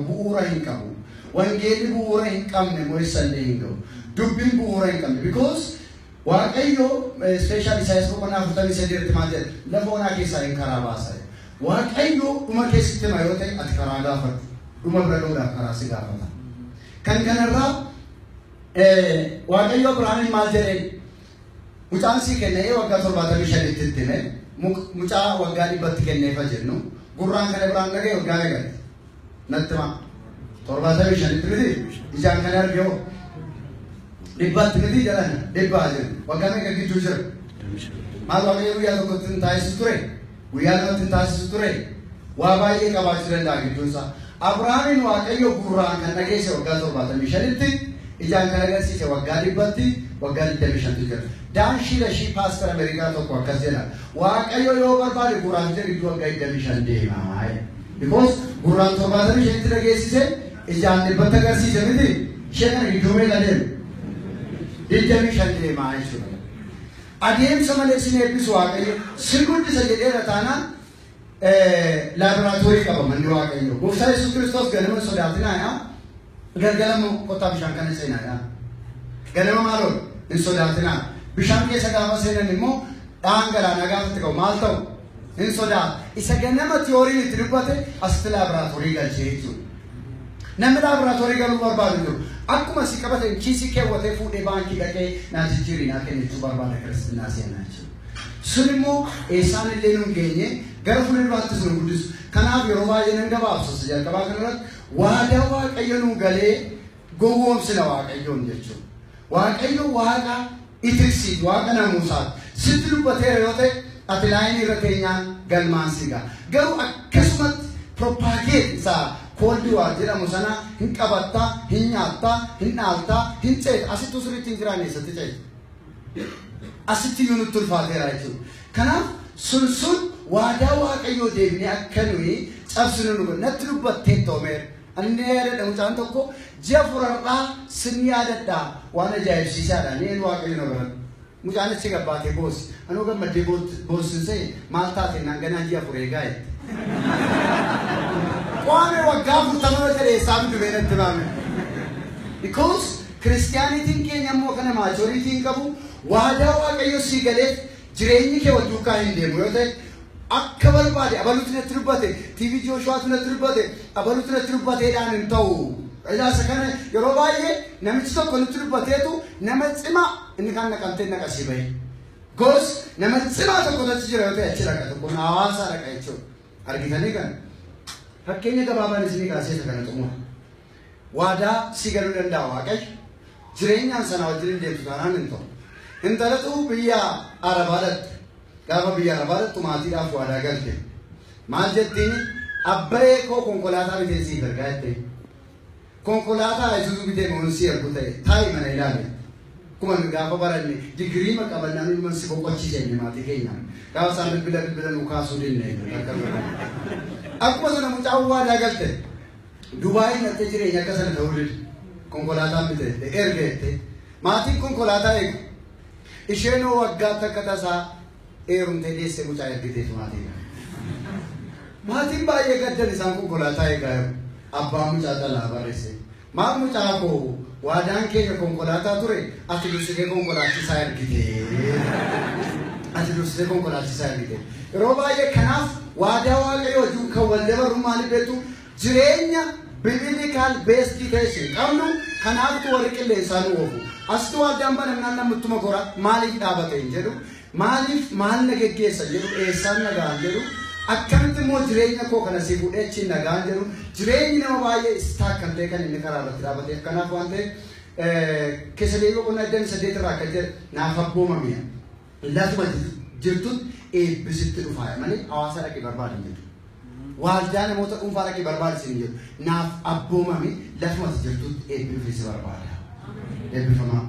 bu'uura hin qabu. Wangeelli bu'uura hin qabne mo'isallee hin qabu. Dubbiin bu'uura hin qabne because waaqayyo special Isaayyaas boqonnaa 43 maal jedha lafa onaa keessaa hin karaa baasa. Waaqayyo dhuma keessatti yoo ta'e ati karaa gaafatu dhuma bira dhuudhaaf karaa si gaafata. Kan kanarraa waaqayyo Abrahaamiin maal jedhee mucaan sii kennee waggaa 75 itti hime mucaa waggaa 100 kenneefa jennu gurraan kana biraan dhagee waggaa dhagate natti maa 75 itti miti ijaan kana argee 100 miti jedhan 100 jedhu waggaa meeqa gidduu jira maal waaqayyo guyyaa tokkotti hin taasisu ture guyyaa lamatti hin taasisu ture waa baay'ee qabaachuu danda'a gidduunsaa Abrahaamiin waaqayyo gurraan kan dhageesse waggaa 75 itti ijaan kan agarsiise waggaa 100tti waggaa 25 jira. Daanshii shii paastor Ameerikaa tokko akkas jedha. Waaqayyo yoo barbaade gurraan gidduu waggaa 25 deemaa. Because gurraan 75 itti dhageessise ijaan 100tti agarsiise miti. Ishee kana gidduu meeqa deemu? 25 deemaa jechuudha. Adeemsa malee sin eebbisu waaqayyo sin guddisa jedheera taanaan laaboraatoorii qaba manni waaqayyo. Gooftaan Yesuus Kiristoos ganama sodaatinaa yaa. Galgalama kottaa bishaan kana seenaa yaa. Ganama maaloon hin sodaatinaa. Bishaan keessa gaafa seenan immoo dhangala'aa gaafatti qabu maal ta'u hin sodaatu. Isa ganama tiyooriin itti dubbate asitti laaboraatoorii galchee jechuudha. Namni laaboraatoorii galuu barbaadu jiru. Akkuma si qabate kiisii keewwatee fuudhee baankii dhaqee naa jijjiirii naa kennachuu barbaada kiristinnaa seenaa jechuudha. Sun immoo eessaan illee nu hin geenye gara fuulduraatti sun guddisu. Kanaaf yeroo baay'ee nan gabaabsas jalqabaa kanarratti waadaa waaqayyo nu galee gowwoomsina waaqayyoon jechuudha. Waaqayyo waaqa itirsiit waaqa namuusaati. Sitti dubbateera yoo ta'e ati laayinii irra keenyaan galmaan sigaa. Garuu akkasumatti propaageet isaa kooldi waa jedhamu sana hin qabattaa, hin nyaattaa, hin dhaaltaa, hin ceeta. Asitti sirriitti hin jiraanne eessatti ceeta. Asitti iyyuu nutti ulfaateera jechuudha. Kanaaf sun waadaa waaqayyoo deebinee akka nuyi cabsinu nu natti dubbattee toomeera. Ani yaadadha mucaan tokko ji'a furarraa sin yaadadha waan ajaa'ibsiisaadha. Neen waaqayyo na baran. Mucaan achi gabbaatee boos. Anoo gammaddee boosinsee maal taate naan ganaa ji'a furee gaa'e. Waan waggaa 40 ta'e isaan dubeeratti baame. Because Kiristiyaanitiin keenya immoo kana maajoriitiin qabu waadaa waaqayyo sii galeef jireenyi kee wal duukaa hin deemu yoo ta'e akka barbaade abaluutti natti dubbate TV Jooshuwaatu natti dubbate abaluutti natti dubbateedhaan hin ta'u. Ilaasa kana yeroo baay'ee namichi tokko natti dubbateetu nama cimaa inni kan naqamtee naqasii bahe. Goos nama cimaa tokko natti jira yoo ta'e achi dhaqa tokko hawaasaa dhaqa jechuudha. Argitanii kana fakkeenya gabaabaan isinii kaasee isa kana xumura. Waadaa si galuu danda'a waaqayyo jireenyaan sana wajjin deemtu taanaan hin ta'u. Intalatu biyya Arabaadhaatti gaafa biyya Arabaadhaatti maatiidhaaf waadaa galte. Maal jettiin abbaree koo konkolaataa bitee siif ergaa jettee. Konkolaataa Isuuzuu bitee moonsii ergu ta'e taa'ii mana ilaale. Kuma gaafa baranne digirii maqabannaa nuyi mansi boqochiise inni maatii keenya. Gaafa isaan bilbila nu kaasuu dinne. Akkuma sana mucaan waadaa galte. Dubaayii nattee jireenya akka sana ta'uu dide. Konkolaataan bitee erga jettee. Maatiin konkolaataa eegu. Isheenoo waggaa takka tasaa eerumtee deessee mucaa ergiteetu maatii. Maatiin baay'ee gaddan isaan konkolaataa eegaa jiru. Abbaa mucaa dhalaa barreesse. Maal mucaa koo waadaan keenya konkolaataa ture ati dursitee konkolaachisaa ergitee. Ati dursitee konkolaachisaa ergitee. Yeroo baay'ee kanaaf waadaa waaqayyoo wajjin kan wal dabaru maaliif beektu jireenya biblical based teaching qabnu kanaaftu warri qilleensaan oofu. Asitti waadaan banamnaan namuttuma gora maaliif dhaabate hin jedhu maaliif maal na geggeessa jedhu eessaan nagaan jedhu akkamitti immoo jireenya koo kana si fuudhee achiin nagaan jedhu jireenyi nama baay'ee istaak kan ta'e kan inni karaa irratti dhaabateef kanaaf waan ta'eef keessa deebi'uu qonnaa 8 irraa akka jedhe naaf abboomame lafuma jirtutti eebbisitti dhufaa malee hawaasa dhaqee barbaadan jedhu. Waldaa namoota dhuunfaa dhaqee barbaachisan jedhu naaf abboomame lafuma jirtutti eebbifisi barbaada. Eebbifamaa.